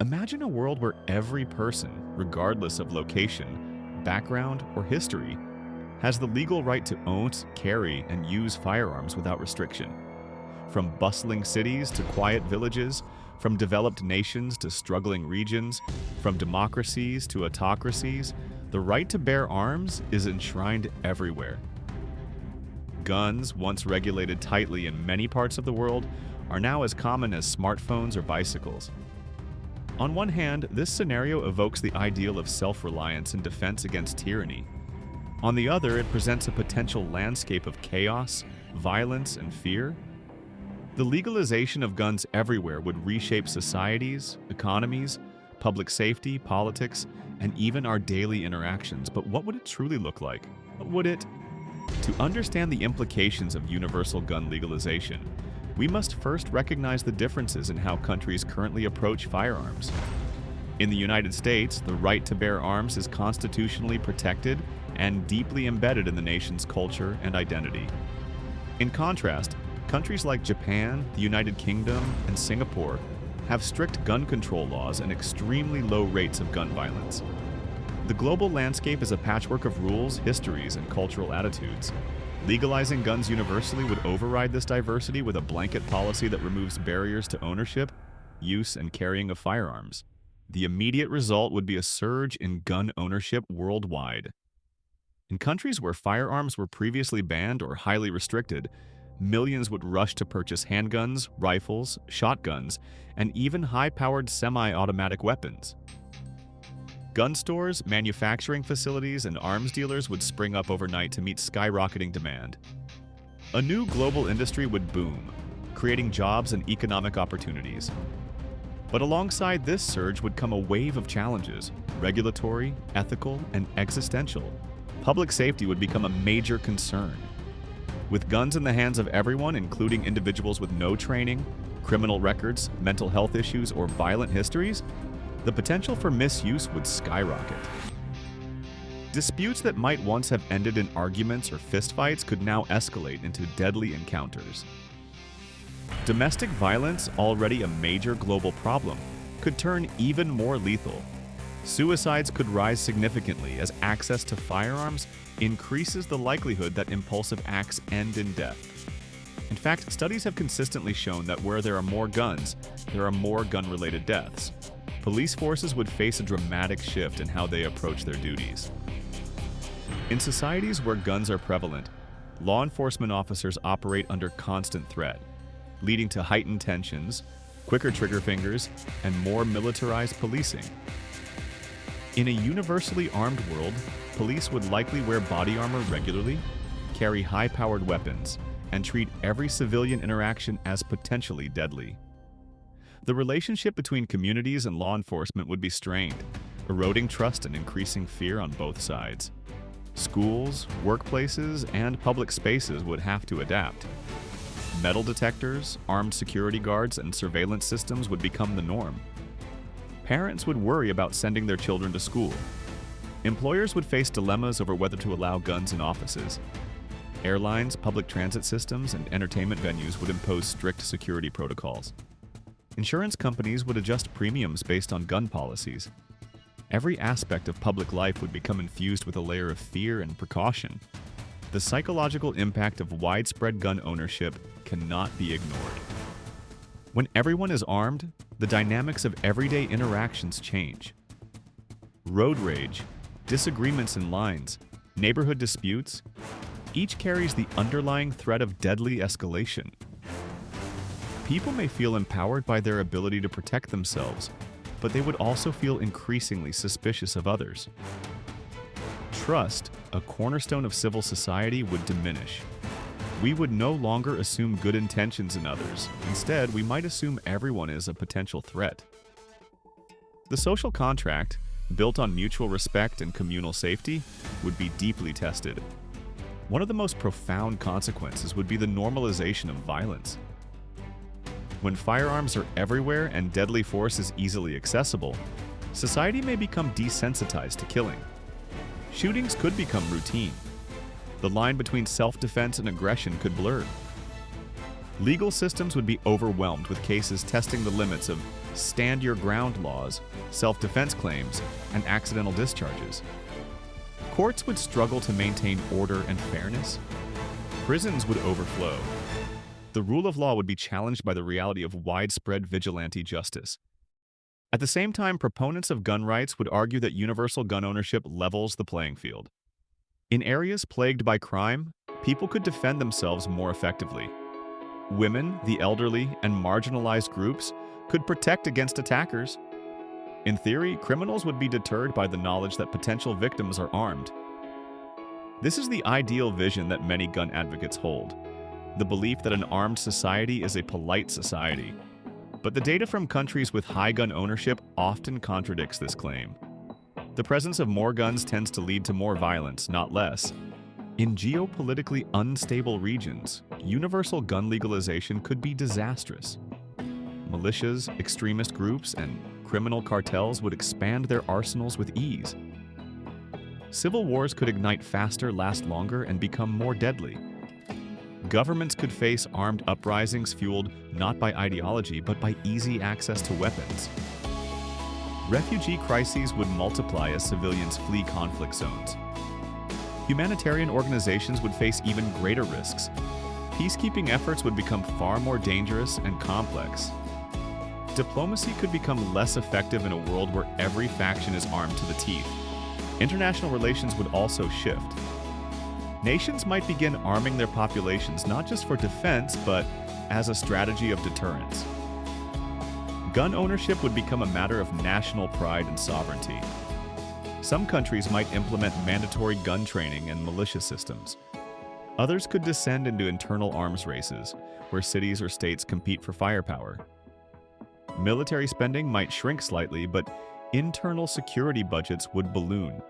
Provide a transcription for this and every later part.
Imagine a world where every person, regardless of location, background, or history, has the legal right to own, carry, and use firearms without restriction. From bustling cities to quiet villages, from developed nations to struggling regions, from democracies to autocracies, the right to bear arms is enshrined everywhere. Guns, once regulated tightly in many parts of the world, are now as common as smartphones or bicycles. On one hand, this scenario evokes the ideal of self-reliance and defense against tyranny. On the other, it presents a potential landscape of chaos, violence, and fear. The legalization of guns everywhere would reshape societies, economies, public safety, politics, and even our daily interactions. But what would it truly look like? To understand the implications of universal gun legalization, we must first recognize the differences in how countries currently approach firearms. In the United States, the right to bear arms is constitutionally protected and deeply embedded in the nation's culture and identity. In contrast, countries like Japan, the United Kingdom, and Singapore have strict gun control laws and extremely low rates of gun violence. The global landscape is a patchwork of rules, histories, and cultural attitudes. Legalizing guns universally would override this diversity with a blanket policy that removes barriers to ownership, use, and carrying of firearms. The immediate result would be a surge in gun ownership worldwide. In countries where firearms were previously banned or highly restricted, millions would rush to purchase handguns, rifles, shotguns, and even high-powered semi-automatic weapons. Gun stores, manufacturing facilities, and arms dealers would spring up overnight to meet skyrocketing demand. A new global industry would boom, creating jobs and economic opportunities. But alongside this surge would come a wave of challenges: regulatory, ethical, and existential. Public safety would become a major concern. With guns in the hands of everyone, including individuals with no training, criminal records, mental health issues, or violent histories, the potential for misuse would skyrocket. Disputes that might once have ended in arguments or fistfights could now escalate into deadly encounters. Domestic violence, already a major global problem, could turn even more lethal. Suicides could rise significantly as access to firearms increases the likelihood that impulsive acts end in death. In fact, studies have consistently shown that where there are more guns, there are more gun-related deaths. Police forces would face a dramatic shift in how they approach their duties. In societies where guns are prevalent, law enforcement officers operate under constant threat, leading to heightened tensions, quicker trigger fingers, and more militarized policing. In a universally armed world, police would likely wear body armor regularly, carry high-powered weapons, and treat every civilian interaction as potentially deadly. The relationship between communities and law enforcement would be strained, eroding trust and increasing fear on both sides. Schools, workplaces, and public spaces would have to adapt. Metal detectors, armed security guards, and surveillance systems would become the norm. Parents would worry about sending their children to school. Employers would face dilemmas over whether to allow guns in offices. Airlines, public transit systems, and entertainment venues would impose strict security protocols. Insurance companies would adjust premiums based on gun policies. Every aspect of public life would become infused with a layer of fear and precaution. The psychological impact of widespread gun ownership cannot be ignored. When everyone is armed, the dynamics of everyday interactions change. Road rage, disagreements in lines, neighborhood disputes, each carries the underlying threat of deadly escalation. People may feel empowered by their ability to protect themselves, but they would also feel increasingly suspicious of others. Trust, a cornerstone of civil society, would diminish. We would no longer assume good intentions in others. Instead, we might assume everyone is a potential threat. The social contract, built on mutual respect and communal safety, would be deeply tested. One of the most profound consequences would be the normalization of violence. When firearms are everywhere and deadly force is easily accessible, society may become desensitized to killing. Shootings could become routine. The line between self-defense and aggression could blur. Legal systems would be overwhelmed with cases testing the limits of stand your ground laws, self-defense claims, and accidental discharges. Courts would struggle to maintain order and fairness. Prisons would overflow. The rule of law would be challenged by the reality of widespread vigilante justice. At the same time, proponents of gun rights would argue that universal gun ownership levels the playing field. In areas plagued by crime, people could defend themselves more effectively. Women, the elderly, and marginalized groups could protect against attackers. In theory, criminals would be deterred by the knowledge that potential victims are armed. This is the ideal vision that many gun advocates hold, the belief that an armed society is a polite society. But the data from countries with high gun ownership often contradicts this claim. The presence of more guns tends to lead to more violence, not less. In geopolitically unstable regions, universal gun legalization could be disastrous. Militias, extremist groups, and criminal cartels would expand their arsenals with ease. Civil wars could ignite faster, last longer, and become more deadly. Governments could face armed uprisings fueled not by ideology but by easy access to weapons. Refugee crises would multiply as civilians flee conflict zones. Humanitarian organizations would face even greater risks. Peacekeeping efforts would become far more dangerous and complex. Diplomacy could become less effective in a world where every faction is armed to the teeth. International relations would also shift. Nations might begin arming their populations not just for defense, but as a strategy of deterrence. Gun ownership would become a matter of national pride and sovereignty. Some countries might implement mandatory gun training and militia systems. Others could descend into internal arms races, where cities or states compete for firepower. Military spending might shrink slightly, but internal security budgets would balloon.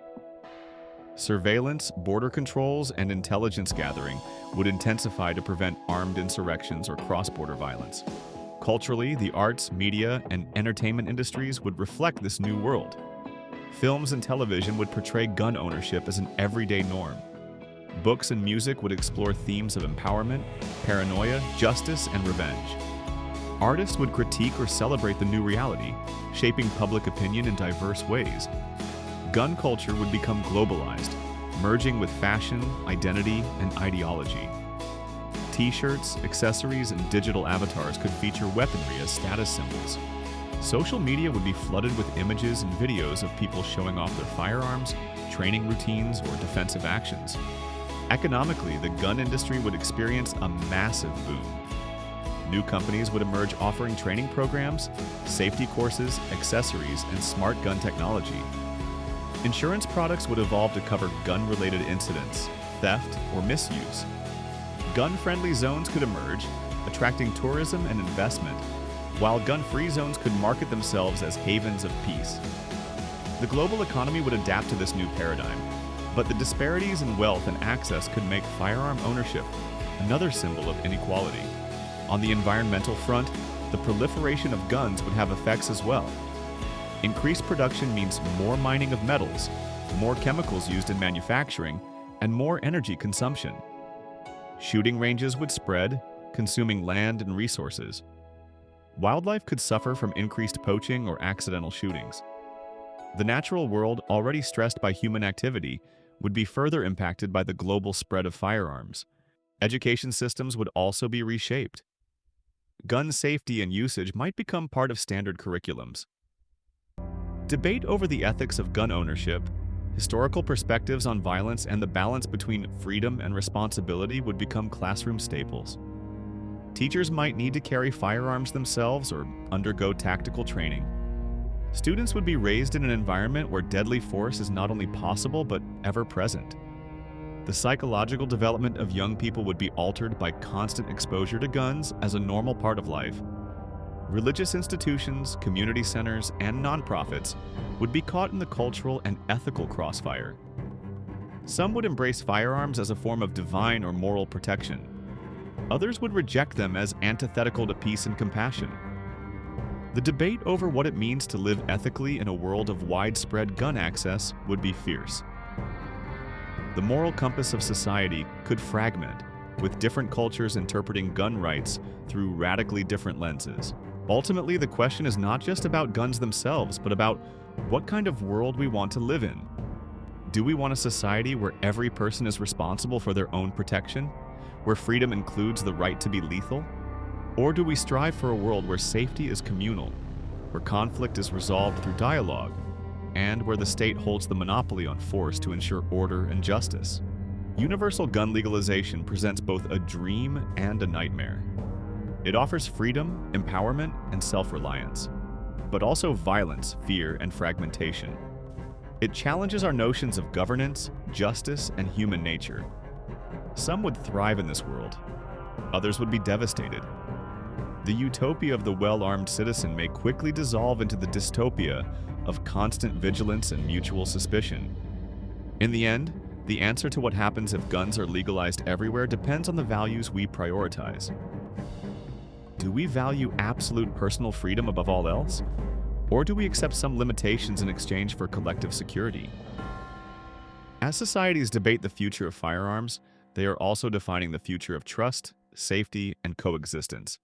Surveillance, border controls, and intelligence gathering would intensify to prevent armed insurrections or cross-border violence. Culturally, the arts, media, and entertainment industries would reflect this new world. Films and television would portray gun ownership as an everyday norm. Books and music would explore themes of empowerment, paranoia, justice, and revenge. Artists would critique or celebrate the new reality, shaping public opinion in diverse ways. Gun culture would become globalized, merging with fashion, identity, and ideology. T-shirts, accessories, and digital avatars could feature weaponry as status symbols. Social media would be flooded with images and videos of people showing off their firearms, training routines, or defensive actions. Economically, the gun industry would experience a massive boom. New companies would emerge offering training programs, safety courses, accessories, and smart gun technology. Insurance products would evolve to cover gun-related incidents, theft, or misuse. Gun-friendly zones could emerge, attracting tourism and investment, while gun-free zones could market themselves as havens of peace. The global economy would adapt to this new paradigm, but the disparities in wealth and access could make firearm ownership another symbol of inequality. On the environmental front, the proliferation of guns would have effects as well. Increased production means more mining of metals, more chemicals used in manufacturing, and more energy consumption. Shooting ranges would spread, consuming land and resources. Wildlife could suffer from increased poaching or accidental shootings. The natural world, already stressed by human activity, would be further impacted by the global spread of firearms. Education systems would also be reshaped. Gun safety and usage might become part of standard curriculums. Debate over the ethics of gun ownership, historical perspectives on violence, and the balance between freedom and responsibility would become classroom staples. Teachers might need to carry firearms themselves or undergo tactical training. Students would be raised in an environment where deadly force is not only possible but ever present. The psychological development of young people would be altered by constant exposure to guns as a normal part of life. Religious institutions, community centers, and nonprofits would be caught in the cultural and ethical crossfire. Some would embrace firearms as a form of divine or moral protection. Others would reject them as antithetical to peace and compassion. The debate over what it means to live ethically in a world of widespread gun access would be fierce. The moral compass of society could fragment, with different cultures interpreting gun rights through radically different lenses. Ultimately, the question is not just about guns themselves, but about what kind of world we want to live in. Do we want a society where every person is responsible for their own protection, where freedom includes the right to be lethal? Or do we strive for a world where safety is communal, where conflict is resolved through dialogue, and where the state holds the monopoly on force to ensure order and justice? Universal gun legalization presents both a dream and a nightmare. It offers freedom, empowerment, and self-reliance, but also violence, fear, and fragmentation. It challenges our notions of governance, justice, and human nature. Some would thrive in this world. Others would be devastated. The utopia of the well-armed citizen may quickly dissolve into the dystopia of constant vigilance and mutual suspicion. In the end, the answer to what happens if guns are legalized everywhere depends on the values we prioritize. Do we value absolute personal freedom above all else? Or do we accept some limitations in exchange for collective security? As societies debate the future of firearms, they are also defining the future of trust, safety, and coexistence.